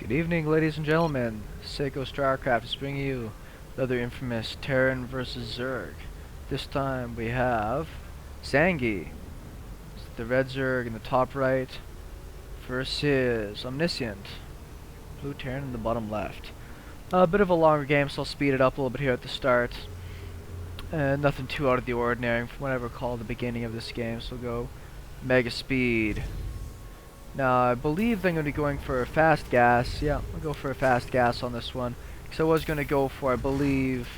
Good evening, ladies and gentlemen. SeKo Starcraft is bringing you another infamous Terran versus Zerg. This time we have Zangi, the red Zerg in the top right, versus Omniscient, blue Terran in the bottom left. A bit of a longer game, so I'll speed it up a little bit here at the start. And nothing too out of the ordinary from what I recall the beginning of this game, so we'll go mega speed. Now, I believe I'm going to be going for a fast gas. Yeah, I'll go for a fast gas on this one. Because I was going to go for, I believe,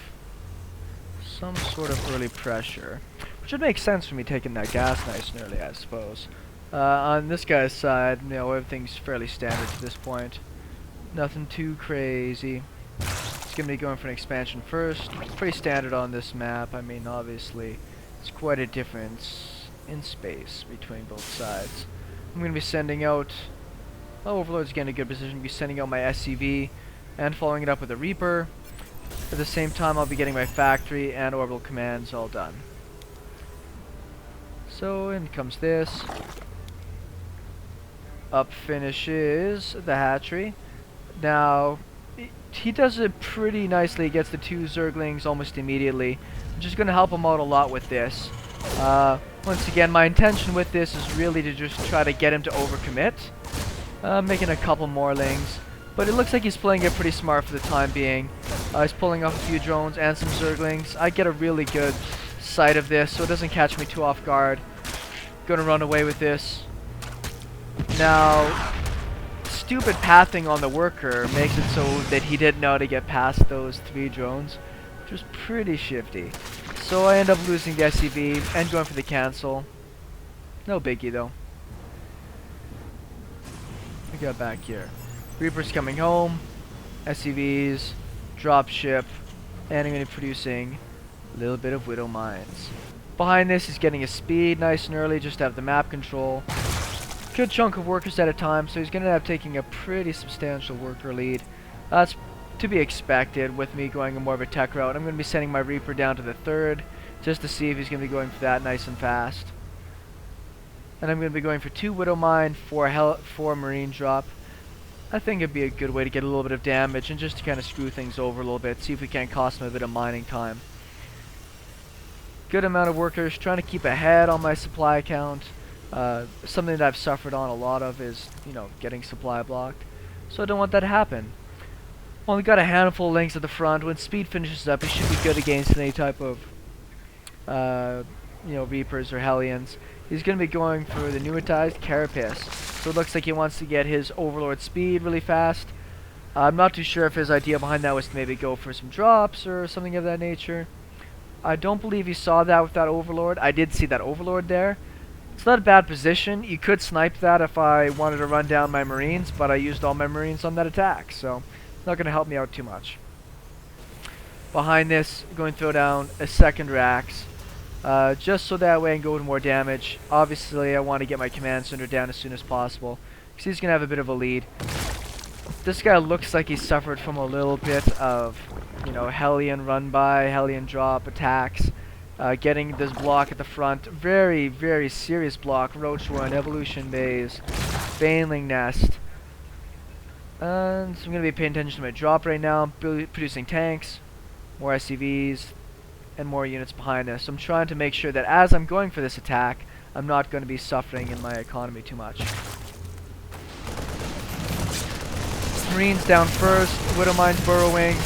some sort of early pressure. Which would make sense for me taking that gas nice and early, I suppose. On this guy's side, everything's fairly standard to this point. Nothing too crazy. It's going to be going for an expansion first. Pretty standard on this map. I mean, obviously, it's quite a difference in space between both sides. I'm going to be sending out... Overlord's getting a good position. I'll be sending out my SCV and following it up with a Reaper. At the same time, I'll be getting my factory and orbital commands all done. So, in comes this. Up finishes the hatchery. Now, he does it pretty nicely. He gets the 2 Zerglings almost immediately. I'm just going to help him out a lot with this. Once again, my intention with this is really to just try to get him to overcommit. Making a couple more lings. But it looks like he's playing it pretty smart for the time being. He's pulling off a few drones and some Zerglings. I get a really good sight of this, so it doesn't catch me too off guard. Gonna run away with this. Now, stupid pathing on the worker makes it so that he didn't know how to get past those 3 drones, which was pretty shifty. So I end up losing the SCV and going for the cancel. No biggie though. We got back here. Reaper's coming home. SCVs, dropship, and I'm going to be producing a little bit of Widow Mines. Behind this is getting his speed nice and early just to have the map control. Good chunk of workers at a time, so he's going to end up taking a pretty substantial worker lead. That's to be expected with me going more of a tech route. I'm going to be sending my Reaper down to the 3rd just to see if he's going to be going for that nice and fast. And I'm going to be going for 2 Widow Mine, 4 Marine drop. I think it'd be a good way to get a little bit of damage and just to kind of screw things over a little bit, see if we can't cost him a bit of mining time. Good amount of workers, trying to keep ahead on my supply count. Something that I've suffered on a lot of is, getting supply blocked. So I don't want that to happen. Only got a handful of links at the front. When speed finishes up, he should be good against any type of, Reapers or Hellions. He's going to be going for the newitized Carapace. So it looks like he wants to get his Overlord speed really fast. I'm not too sure if his idea behind that was to maybe go for some drops or something of that nature. I don't believe he saw that with that Overlord. I did see that Overlord there. It's not a bad position. You could snipe that if I wanted to run down my Marines, but I used all my Marines on that attack, so it's not going to help me out too much. Behind this, I'm going to throw down a 2nd Rax, just so that way I can go with more damage. Obviously, I want to get my command center down as soon as possible, because he's going to have a bit of a lead. This guy looks like he suffered from a little bit of, Hellion run-by, Hellion drop attacks. Getting this block at the front, very, very serious block. Roach One, Evolution Base, Baneling Nest. And so I'm going to be paying attention to my drop right now. I'm producing tanks, more SCVs, and more units behind us. So I'm trying to make sure that as I'm going for this attack, I'm not going to be suffering in my economy too much. Marines down first, Widow Mine's burrowing.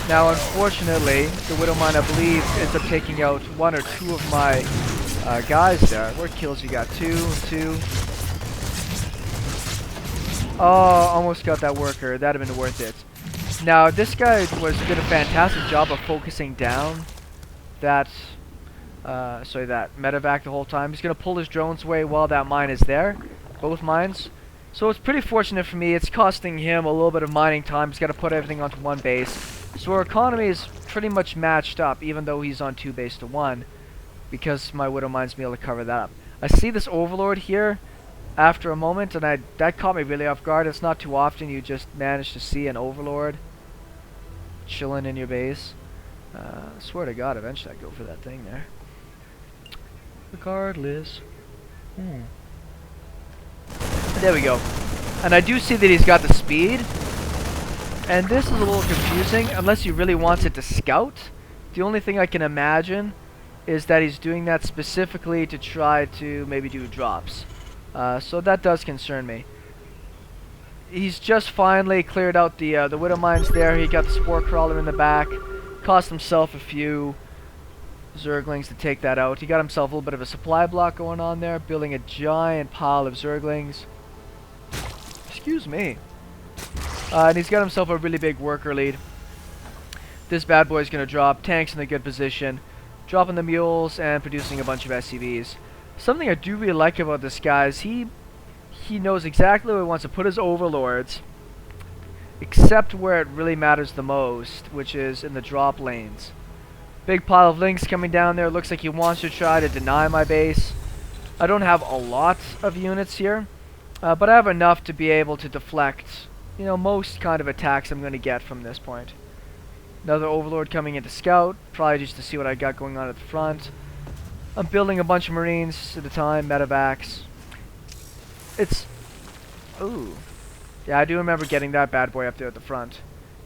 Now, unfortunately, the Widow Mine, I believe, ends up taking out 1 or 2 of my guys there. What kills you got? 2 and 2. Oh, almost got that worker. That'd have been worth it. Now, this guy did a fantastic job of focusing down that, that medevac the whole time. He's going to pull his drones away while that mine is there. Both mines. So it's pretty fortunate for me. It's costing him a little bit of mining time. He's got to put everything onto 1 base. So our economy is pretty much matched up, even though he's on 2 base to 1, because my Widow Mine's be able to cover that up. I see this Overlord here after a moment, and that caught me really off guard. It's not too often you just manage to see an Overlord chilling in your base. I swear to God, eventually I'd go for that thing there. Regardless. There we go. And I do see that he's got the speed, And this is a little confusing, unless he really wants it to scout. The only thing I can imagine is that he's doing that specifically to try to maybe do drops. So that does concern me. He's just finally cleared out the widow mines there. He got the spore crawler in the back. Cost himself a few zerglings to take that out. He got himself a little bit of a supply block going on there, building a giant pile of zerglings. Excuse me. And he's got himself a really big worker lead. This bad boy's going to drop. Tanks in a good position. Dropping the mules and producing a bunch of SCVs. Something I do really like about this guy is he knows exactly where he wants to put his overlords, except where it really matters the most, which is in the drop lanes. Big pile of links coming down there. Looks like he wants to try to deny my base. I don't have a lot of units here, but I have enough to be able to deflect, you know, most kind of attacks I'm going to get from this point. Another overlord coming in to scout, probably just to see what I got going on at the front. I'm building a bunch of marines at a time, medevacs. Ooh. Yeah, I do remember getting that bad boy up there at the front.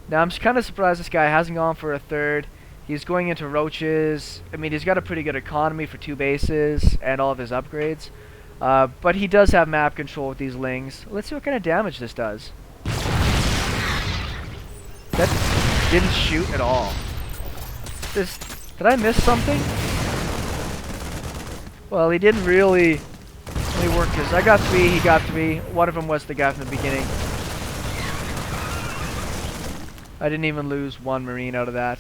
Now, I'm just kind of surprised this guy hasn't gone for a third. He's going into roaches. I mean, he's got a pretty good economy for 2 bases and all of his upgrades. But he does have map control with these lings. Let's see what kind of damage this does. That didn't shoot at all. Did I miss something? Well, he didn't really work this. I got 3, he got 3. One of them was the guy from the beginning. I didn't even lose 1 marine out of that.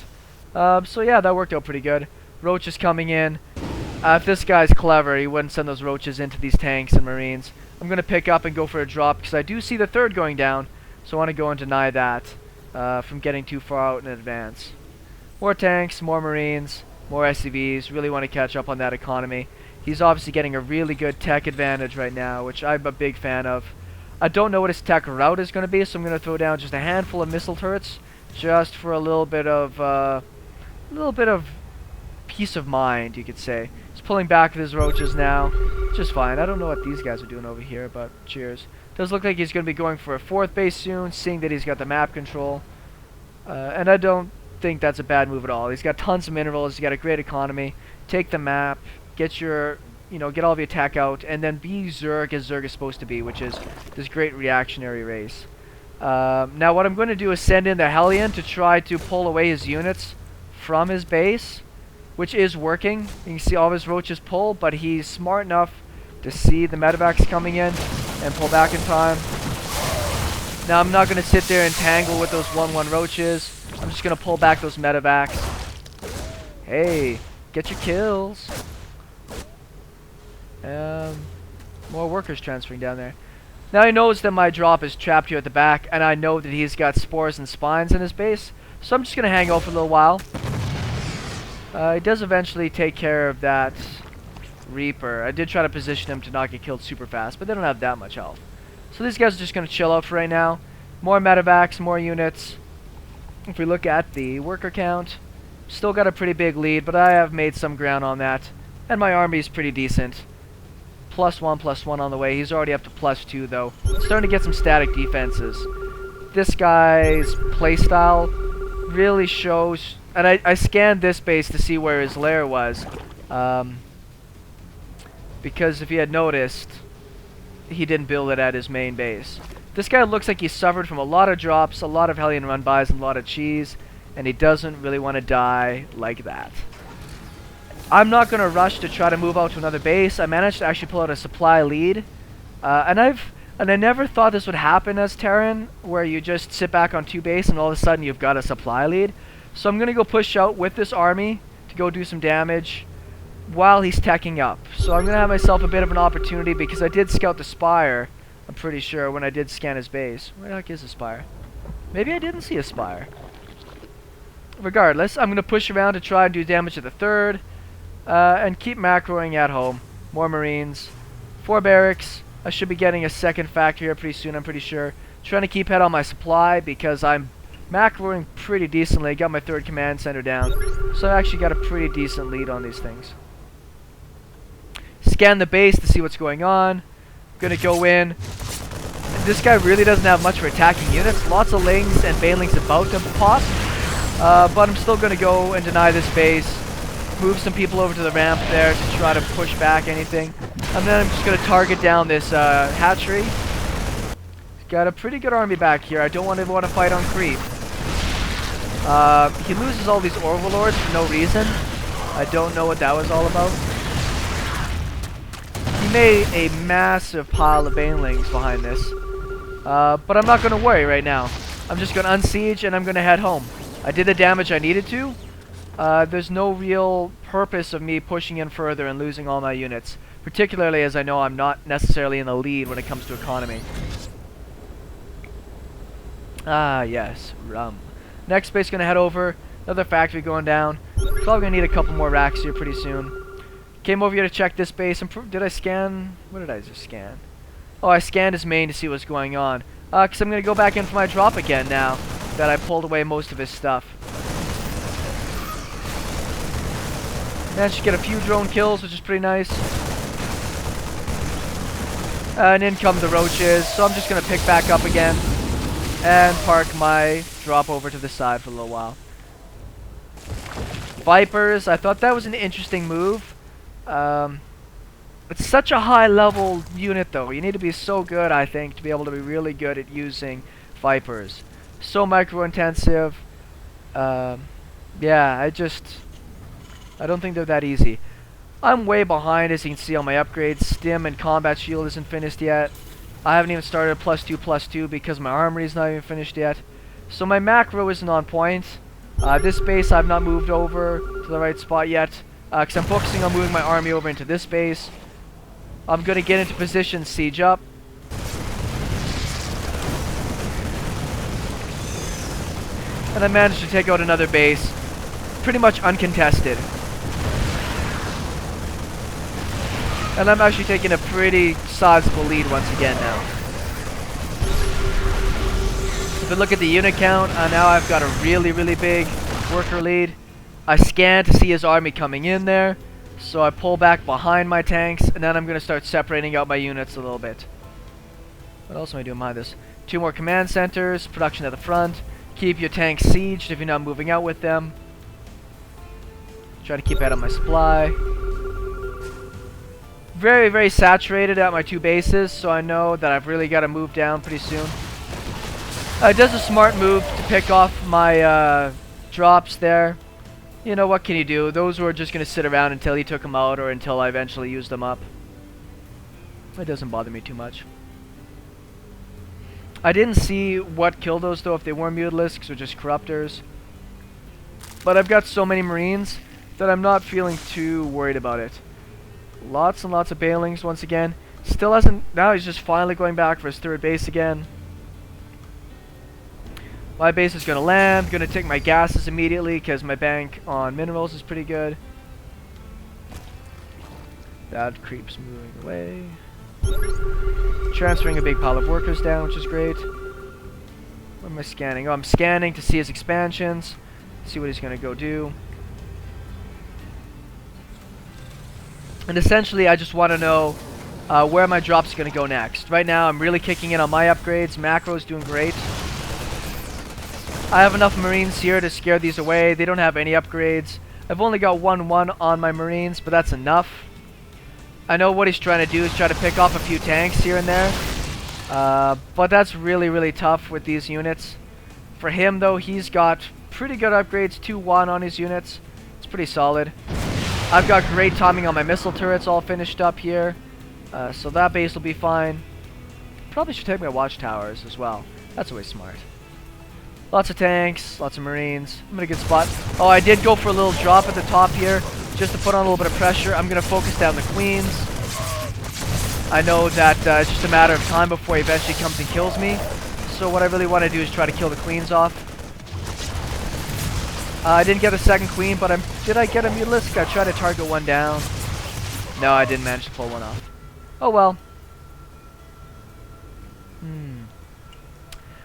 So yeah, that worked out pretty good. Roaches coming in. If this guy's clever, he wouldn't send those roaches into these tanks and marines. I'm going to pick up and go for a drop because I do see the third going down. So I want to go and deny that from getting too far out in advance. More tanks, more marines, more SCVs. Really want to catch up on that economy. He's obviously getting a really good tech advantage right now, which I'm a big fan of. I don't know what his tech route is going to be, so I'm going to throw down just a handful of missile turrets, just for a little bit of peace of mind, you could say. He's pulling back with his roaches now, which is fine. I don't know what these guys are doing over here, but cheers. Does look like he's going to be going for a 4th base soon, seeing that he's got the map control. And I don't think that's a bad move at all. He's got tons of minerals, he's got a great economy. Take the map, get your, get all of your attack out, and then be Zerg as Zerg is supposed to be, which is this great reactionary race. Now what I'm going to do is send in the Hellion to try to pull away his units from his base, which is working. You can see all of his roaches pull, but he's smart enough to see the medevacs coming in and pull back in time. Now I'm not going to sit there and tangle with those 1-1 roaches. I'm just going to pull back those medevacs. Hey, get your kills. More workers transferring down there. Now he knows that my drop is trapped here at the back, and I know that he's got spores and spines in his base, so I'm just going to hang out for a little while. He does eventually take care of that Reaper. I did try to position him to not get killed super fast, but they don't have that much health. So these guys are just going to chill out for right now. More medevacs, more units. If we look at the worker count, still got a pretty big lead, but I have made some ground on that. And my army is pretty decent. +1/+1 on the way. He's already up to +2 though. Starting to get some static defenses. This guy's playstyle really shows, and I scanned this base to see where his lair was. Because if you had noticed, he didn't build it at his main base. This guy looks like he suffered from a lot of drops, a lot of Hellion run-bys, and a lot of cheese, and he doesn't really want to die like that. I'm not going to rush to try to move out to another base. I managed to actually pull out a supply lead. And I never thought this would happen as Terran, where you just sit back on 2 base and all of a sudden you've got a supply lead. So I'm going to go push out with this army to go do some damage while he's teching up. So I'm going to have myself a bit of an opportunity because I did scout the spire, I'm pretty sure, when I did scan his base. Where the heck is the spire? Maybe I didn't see a spire. Regardless, I'm going to push around to try and do damage to the 3rd. And keep macroing at home. More marines. 4 barracks. I should be getting a 2nd factory here pretty soon, I'm pretty sure. Trying to keep head on my supply because I'm macroing pretty decently. Got my 3rd command center down. So I actually got a pretty decent lead on these things. Scan the base to see what's going on. Gonna go in this guy really doesn't have much for attacking units. Lots of lings and banelings about to pop. But I'm still going to go and deny this base. Move some people over to the ramp there to try to push back anything. And then I'm just going to target down this hatchery. Got a pretty good army back here. I don't want to fight on creep. He loses all these overlords for no reason. I don't know what that was all about. He made a massive pile of banelings behind this. But I'm not going to worry right now. I'm just going to unsiege and I'm going to head home. I did the damage I needed to. There's no real purpose of me pushing in further and losing all my units. Particularly as I know I'm not necessarily in the lead when it comes to economy. Ah, yes. Next base gonna head over. Another factory going down. Probably gonna need a couple more racks here pretty soon. Came over here to check this base. Did I scan? What did I just scan? Oh, I scanned his main to see what's going on. Because I'm gonna go back in for my drop again now that I pulled away most of his stuff. Managed to get a few drone kills, which is pretty nice. And in come the roaches, so I'm just gonna pick back up again and park my drop over to the side for a little while. Vipers, I thought that was an interesting move. It's such a high level unit though. You need to be so good, I think, to be able to be really good at using Vipers. So micro intensive. Yeah, I don't think they're that easy. I'm way behind, as you can see on my upgrades. Stim and combat shield isn't finished yet. I haven't even started +2/+2 because my armory is not even finished yet. So my macro isn't on point. This base I've not moved over to the right spot yet because I'm focusing on moving my army over into this base. I'm going to get into position, siege up. And I managed to take out another base, pretty much uncontested. And I'm actually taking a pretty sizable lead once again now. If we look at the unit count, now I've got a really, really big worker lead. I scan to see his army coming in there, so I pull back behind my tanks, and then I'm going to start separating out my units a little bit. What else am I doing behind this? 2 more command centers, production at the front. Keep your tanks sieged if you're not moving out with them. Try to keep ahead on my supply. Very, very saturated at my 2 bases, so I know that I've really got to move down pretty soon. It does a smart move to pick off my drops there. You know, what can you do? Those were just going to sit around until he took them out or until I eventually used them up. It doesn't bother me too much. I didn't see what killed those though, if they were mutalisks or just corruptors. But I've got so many marines that I'm not feeling too worried about it. Lots and lots of bailings once again. Still hasn't... Now he's just finally going back for his 3rd base again. My base is going to land. Going to take my gases immediately because my bank on minerals is pretty good. That creep's moving away. Transferring a big pile of workers down, which is great. What am I scanning? Oh, I'm scanning to see his expansions. See what he's going to go do. And essentially, I just want to know where my drop's going to go next. Right now, I'm really kicking in on my upgrades. Macro's doing great. I have enough marines here to scare these away. They don't have any upgrades. I've only got 1/1 on my marines, but that's enough. I know what he's trying to do is try to pick off a few tanks here and there. But that's really, really tough with these units. For him, though, he's got pretty good upgrades. 2/1 on his units. It's pretty solid. I've got great timing on my missile turrets all finished up here. So that base will be fine. Probably should take my watchtowers as well. That's always smart. Lots of tanks, lots of marines. I'm in a good spot. Oh, I did go for a little drop at the top here, just to put on a little bit of pressure. I'm going to focus down the queens. I know that it's just a matter of time before he eventually comes and kills me. So what I really want to do is try to kill the queens off. I didn't get a 2nd queen, but did I get a mutalisk? I tried to target one down. No, I didn't manage to pull one off. Oh well.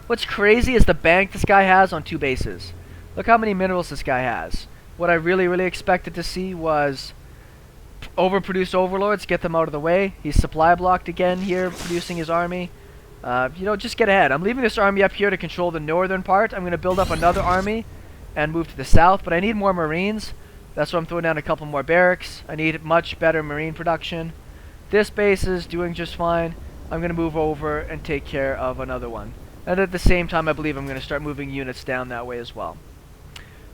What's crazy is the bank this guy has on 2 bases. Look how many minerals this guy has. What I really, really expected to see was overproduce overlords, get them out of the way. He's supply blocked again here, producing his army. You know, just get ahead. I'm leaving this army up here to control the northern part. I'm going to build up another army and move to the south, but I need more Marines. That's why I'm throwing down a couple more barracks. I need much better Marine production. This base is doing just fine. I'm going to move over and take care of another one. And at the same time, I believe I'm going to start moving units down that way as well.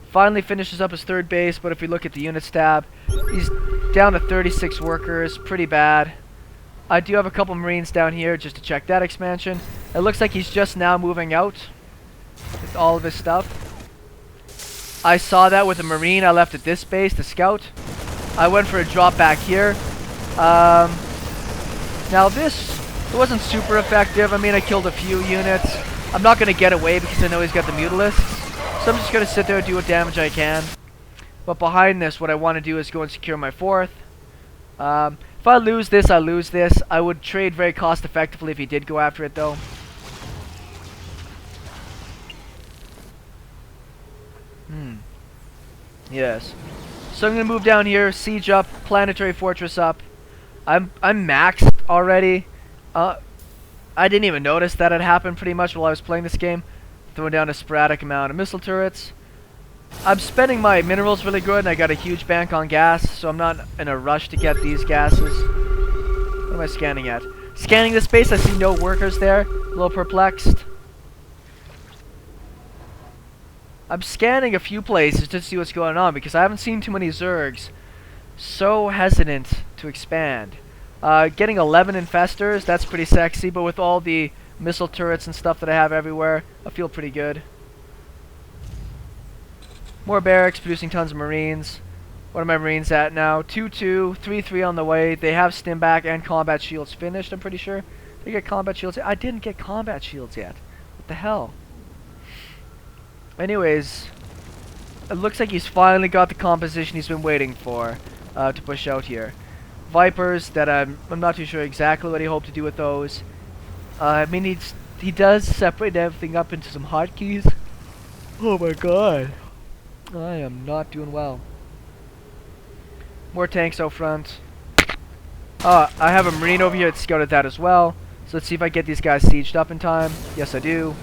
Finally finishes up his third base, but if we look at the units tab, he's down to 36 workers. Pretty bad. I do have a couple Marines down here just to check that expansion. It looks like he's just now moving out with all of his stuff. I saw that with a Marine I left at this base, the scout. I went for a drop back here. Now this, it wasn't super effective. I mean, I killed a few units. I'm not going to get away because I know he's got the Mutalisks. So I'm just going to sit there and do what damage I can. But behind this, what I want to do is go and secure my fourth. If I lose this, I lose this. I would trade very cost effectively if he did go after it though. Yes. So I'm going to move down here, siege up, planetary fortress up. I'm maxed already. I didn't even notice that had happened pretty much while I was playing this game. Throwing down a sporadic amount of missile turrets. I'm spending my minerals really good, and I got a huge bank on gas, so I'm not in a rush to get these gases. What am I scanning at? Scanning this base, I see no workers there. A little perplexed. I'm scanning a few places to see what's going on, because I haven't seen too many Zergs so hesitant to expand. Getting 11 infestors, that's pretty sexy, but with all the missile turrets and stuff that I have everywhere, I feel pretty good. More barracks, producing tons of Marines. What are my Marines at now? 2-2, 3-3 on the way. They have stim back and combat shields finished, I'm pretty sure. Did I get combat shields? I didn't get combat shields yet. What the hell? Anyways, it looks like he's finally got the composition he's been waiting for to push out here. Vipers, that I'm not too sure exactly what he hoped to do with those. I mean, he does separate everything up into some hotkeys. Oh my god. I am not doing well. More tanks out front. I have a Marine over here that scouted that as well. So let's see if I get these guys sieged up in time. Yes, I do.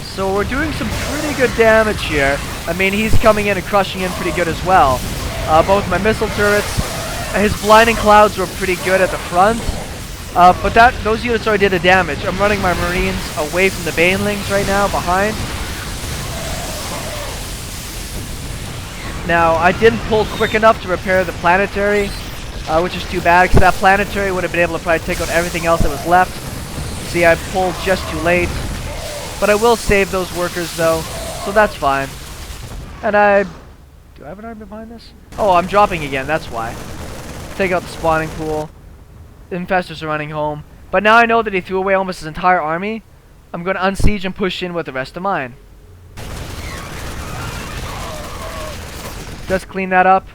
So we're doing some pretty good damage here. I mean, he's coming in and crushing in pretty good as well. Both my missile turrets, his blinding clouds were pretty good at the front. But those units already did a damage. I'm running my Marines away from the banelings right now, behind. Now, I didn't pull quick enough to repair the planetary, which is too bad, because that planetary would have been able to probably take out everything else that was left. See, I pulled just too late. But I will save those workers, though, so that's fine. And do I have an army behind this? Oh, I'm dropping again, that's why. Take out the spawning pool. The infestors are running home. But now I know that he threw away almost his entire army. I'm going to unsiege and push in with the rest of mine. Just clean that up.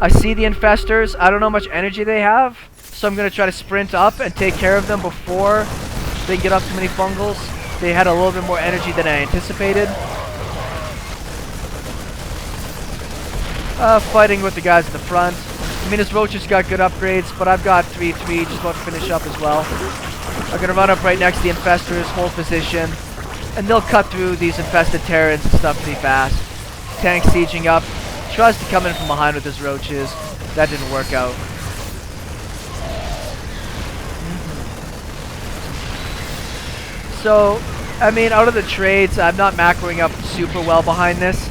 I see the infestors. I don't know how much energy they have. So I'm going to try to sprint up and take care of them before they get up too many fungals. They had a little bit more energy than I anticipated. Fighting with the guys at the front. I mean, his roaches got good upgrades, but I've got 3-3 just about to finish up as well. I'm going to run up right next to the infestors, hold position, and they'll cut through these infested Terrans and stuff pretty fast. Tank sieging up. Tries to come in from behind with his roaches. That didn't work out. So, I mean, out of the trades, I'm not macroing up super well behind this.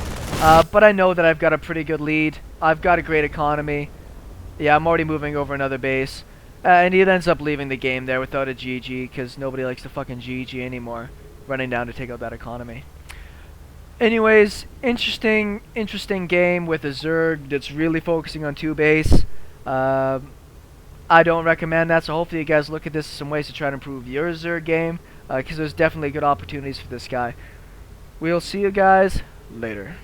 But I know that I've got a pretty good lead. I've got a great economy. Yeah, I'm already moving over another base. And he ends up leaving the game there without a GG, because nobody likes to fucking GG anymore. Running down to take out that economy. Anyways, interesting game with a Zerg that's really focusing on 2 base. I don't recommend that, so hopefully you guys look at this as some ways to try to improve your Zerg game. Because there's definitely good opportunities for this guy. We'll see you guys later.